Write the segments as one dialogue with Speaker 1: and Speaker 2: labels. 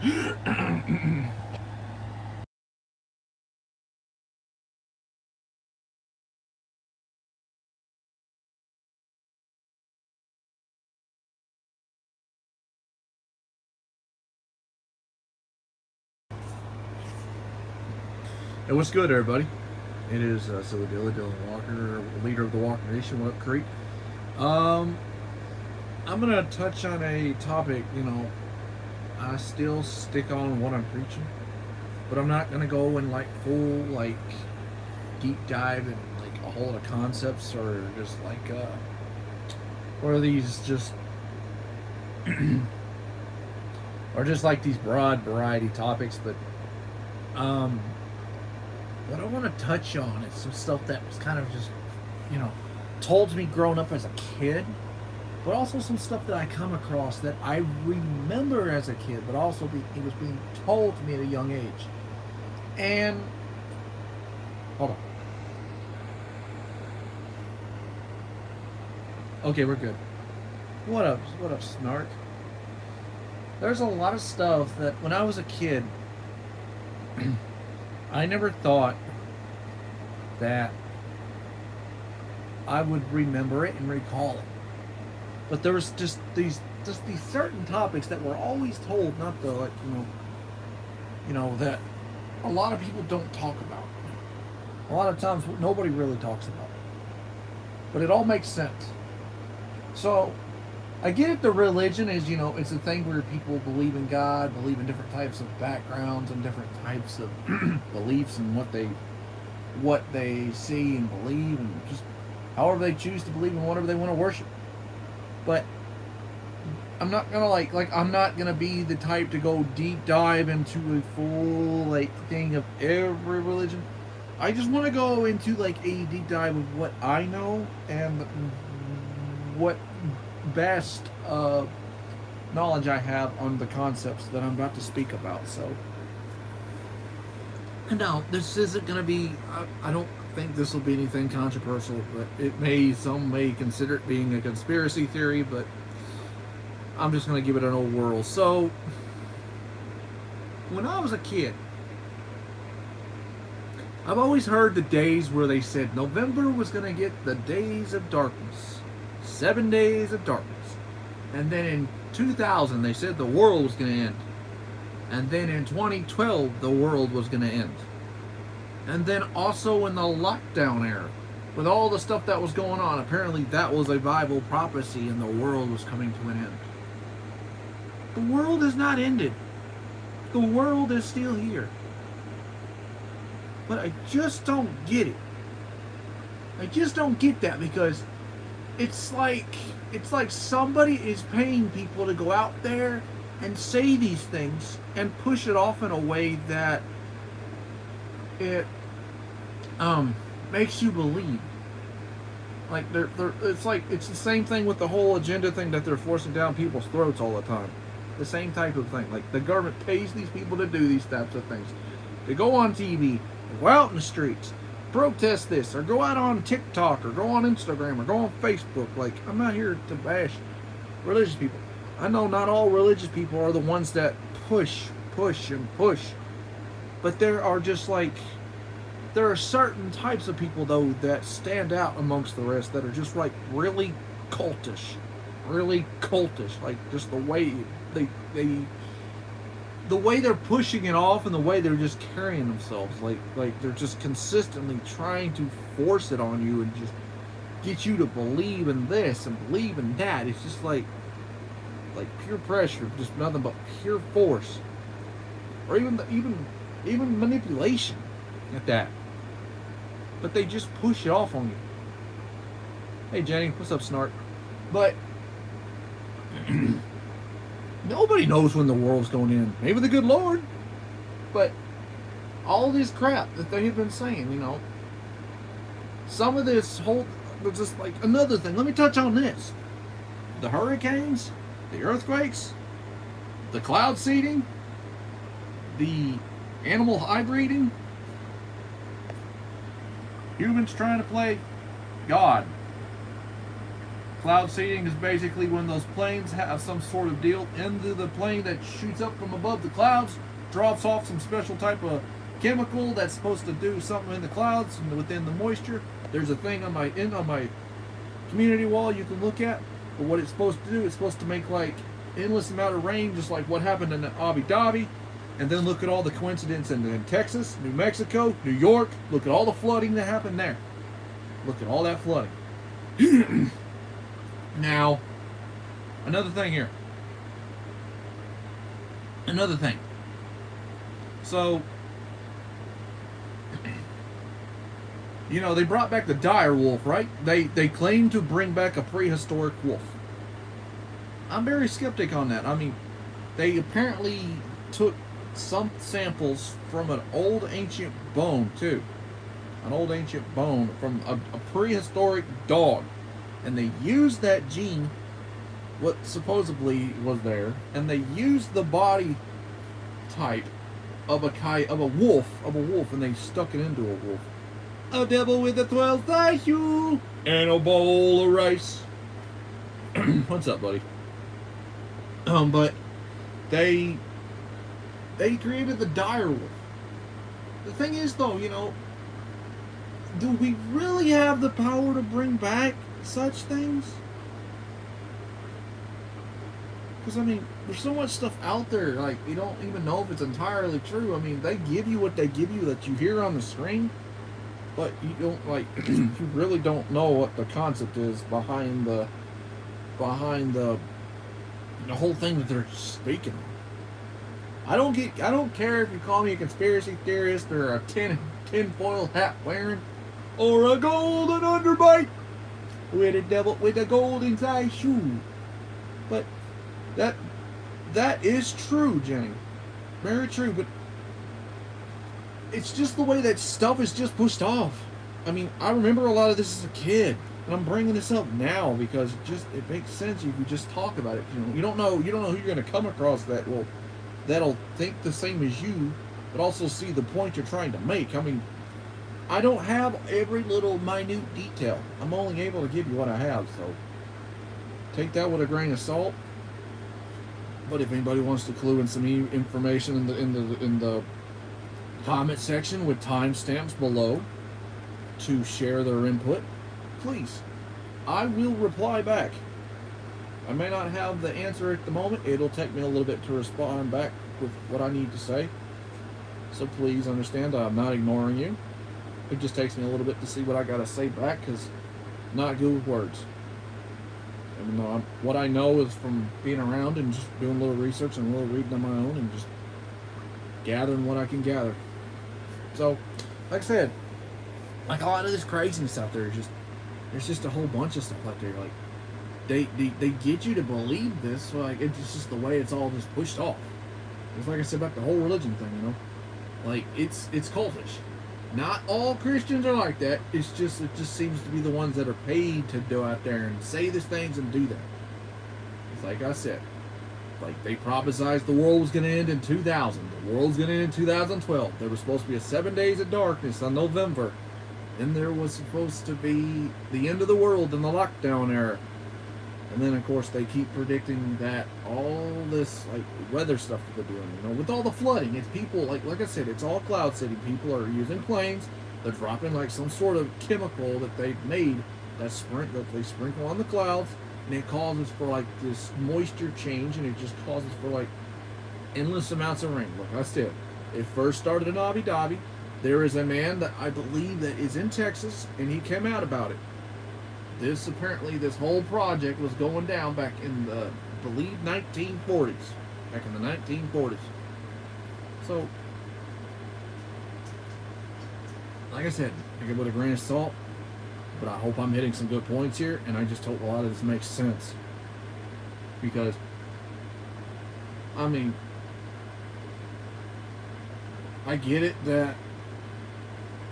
Speaker 1: Hey, what's good, everybody? It is Silly Dilly, Dylan Walker, leader of the Walker Nation. What up, Creek? Um, I'm gonna touch on a topic. I still stick on what I'm preaching, but I'm not gonna go in like full deep dive and like a whole lot of concepts or just or these just or just like these broad variety topics. But um, what I want to touch on is some stuff that was kind of just you know told to me growing up as a kid, but also some stuff that I come across that I remember as a kid, but also it was being told to me at a young age. And hold on. Okay, we're good. What up? What up, Snark? There's a lot of stuff that when I was a kid, I never thought that I would remember it and recall it. But there was just these certain topics that were always told, not the that a lot of people don't talk about. A lot of times nobody really talks about it, but it all makes sense. So I get it. The religion is, it's a thing where people believe in God, believe in different types of backgrounds and different types of beliefs and what they see and believe, and just however they choose to believe in whatever they want to worship. But I'm not gonna I'm not gonna be the type to go deep dive into a full thing of every religion. I just want to go into a deep dive of what I know and what best knowledge I have on the concepts that I'm about to speak about. So, no, this isn't gonna be. I don't think this will be anything controversial, but some may consider it being a conspiracy theory, but I'm just going to give it an old whirl. So, when I was a kid, I've always heard the days where they said November was going to get the days of darkness, 7 days of darkness. And then in 2000, they said the world was going to end. And then in 2012, the world was going to end. And then also in the lockdown era, with all the stuff that was going on, apparently that was a Bible prophecy and the world was coming to an end. The world has not ended. The world is still here. But I just don't get it. I just don't get that, because it's like somebody is paying people to go out there and say these things and push it off in a way that it makes you believe. It's the same thing with the whole agenda thing that they're forcing down people's throats all the time. The same type of thing. Like, the government pays these people to do these types of things. To go on TV, go out in the streets, protest this, or go out on TikTok, or go on Instagram, or go on Facebook. Like, I'm not here to bash religious people. I know not all religious people are the ones that push, and push. But there are certain types of people, though, that stand out amongst the rest, that are just really cultish. Really cultish. Like, just the way the way they're pushing it off, and the way they're just carrying themselves, like they're just consistently trying to force it on you and just get you to believe in this and believe in that. It's just like pure pressure, just nothing but pure force, or even manipulation at that. But they just push it off on you. Hey Jenny, what's up, Snark? But nobody knows when the world's going to end. Maybe the good Lord. But all this crap that they have been saying, some of this whole, just another thing. Let me touch on this. The hurricanes, the earthquakes, the cloud seeding, the animal hybriding, humans trying to play God. Cloud seeding is basically when those planes have some sort of deal into the plane that shoots up from above the clouds, drops off some special type of chemical that's supposed to do something in the clouds and within the moisture. There's a thing on my community wall you can look at. But what it's supposed to do, it's supposed to make like endless amount of rain, just like what happened in Abu Dhabi. And then look at all the coincidence in Texas, New Mexico, New York. Look at all the flooding that happened there. Look at all that flooding. Now, another thing here. Another thing. So, you know, they brought back the dire wolf, right? They claim to bring back a prehistoric wolf. I'm very skeptic on that. I mean, they apparently took some samples from an old ancient bone, too. An old ancient bone from a prehistoric dog. And they used that gene, what supposedly was there, and they used the body type of a wolf, and they stuck it into a wolf. A devil with a 12 thigh shoe and a bowl of rice. What's up, buddy? But they created the dire wolf. The thing is, though, you know, do we really have the power to bring back such things? Because, I mean, there's so much stuff out there, like, you don't even know if it's entirely true. I mean, they give you what they give you that you hear on the screen, but you don't, like, you really don't know what the concept is behind the whole thing that they're speaking. I don't care if you call me a conspiracy theorist or a tinfoil hat wearing or a golden underbite with a devil with a golden size shoe. But that is true, Jenny. Very true, but it's just the way that stuff is just pushed off. I mean, I remember a lot of this as a kid, and I'm bringing this up now because it makes sense if you just talk about it. You don't know who you're going to come across that'll think the same as you, but also see the point you're trying to make. I mean, I don't have every little minute detail. I'm only able to give you what I have, so take that with a grain of salt. But if anybody wants to clue in some information in the comment section with timestamps below to share their input, please, I will reply back. I may not have the answer at the moment. It'll take me a little bit to respond back with what I need to say. So please understand, I'm not ignoring you. It just takes me a little bit to see what I got to say back, because I'm not good with words. Even though what I know is from being around and just doing a little research and a little reading on my own and just gathering what I can gather. So, like I said, like a lot of this craziness out there is there's just a whole bunch of stuff out there. Like, they get you to believe this, like it's just the way it's all just pushed off. It's like I said about the whole religion thing, you know? Like, it's cultish. Not all Christians are like that. It just seems to be the ones that are paid to go out there and say these things and do that. It's like I said, like they prophesized the world was going to end in 2000. The world's going to end in 2012. There was supposed to be a 7 days of darkness on November. Then there was supposed to be the end of the world in the lockdown era. And then, of course, they keep predicting that all this, like, weather stuff that they're doing, you know, with all the flooding, it's people, like I said, it's all Cloud City. People are using planes. They're dropping, like, some sort of chemical that they've made that they sprinkle on the clouds, and it causes for, like, this moisture change, and it just causes for, like, endless amounts of rain. Like I said, it first started in Abu Dhabi. There is a man that I believe that is in Texas, and he came out about it. This whole project was going down back in the, I believe, 1940s. Back in the 1940s. So, like I said, take it with a grain of salt, but I hope I'm hitting some good points here, and I just hope a lot of this makes sense. Because, I mean, I get it that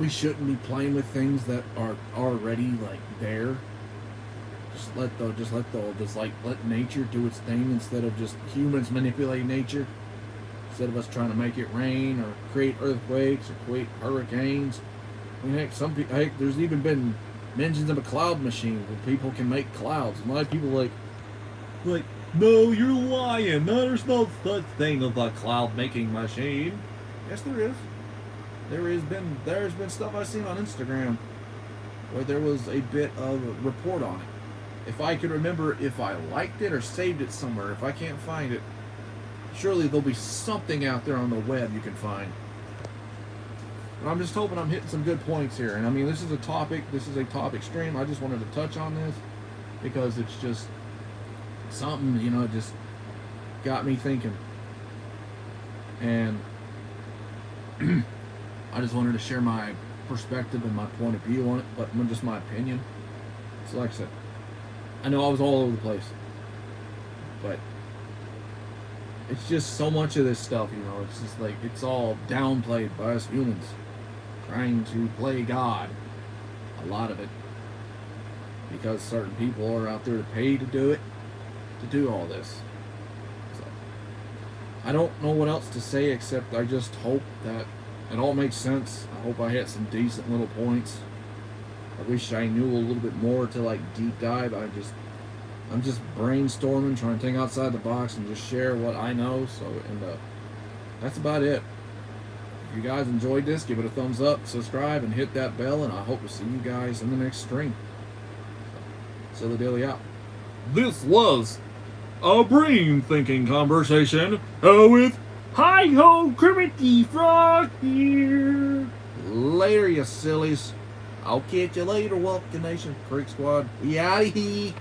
Speaker 1: we shouldn't be playing with things that are already, like, there. Let nature do its thing instead of just humans manipulating nature. Instead of us trying to make it rain or create earthquakes or create hurricanes. I mean, heck, there's even been
Speaker 2: mentions of a cloud machine where people can make clouds. And a lot of people like, no, you're lying. There's no such thing as a cloud making machine. Yes, there is. There's been stuff I've seen on Instagram where there was a bit of a report on it. If I could remember if I liked it or saved it somewhere, if I can't find it, surely there'll be something out there on the web you can find. But I'm just hoping I'm hitting some good points here. And I mean, this is a topic stream. I just wanted to touch on this because it's just something, you know, it just got me thinking. And I just wanted to share my perspective and my point of view on it, but just my opinion. So like I said, I know I was all over the place, but it's just so much of this stuff, you know, it's just like, it's all downplayed by us humans trying to play God. A lot of it. Because certain people are out there to pay to do it, to do all this. So, I don't know what else to say except I just hope that it all makes sense. I hope I hit some decent little points. I wish I knew a little bit more to like deep dive. I'm just brainstorming, trying to think outside the box and just share what I know. So, and that's about it. If you guys enjoyed this, give it a thumbs up, subscribe, and hit that bell. And I hope to see you guys in the next stream. Silly Dilly out. This was a brain thinking conversation with Hi-Ho Kermit the Frog here. Later, you sillies. I'll catch you later, Welcome Nation Freak Squad. We out of here.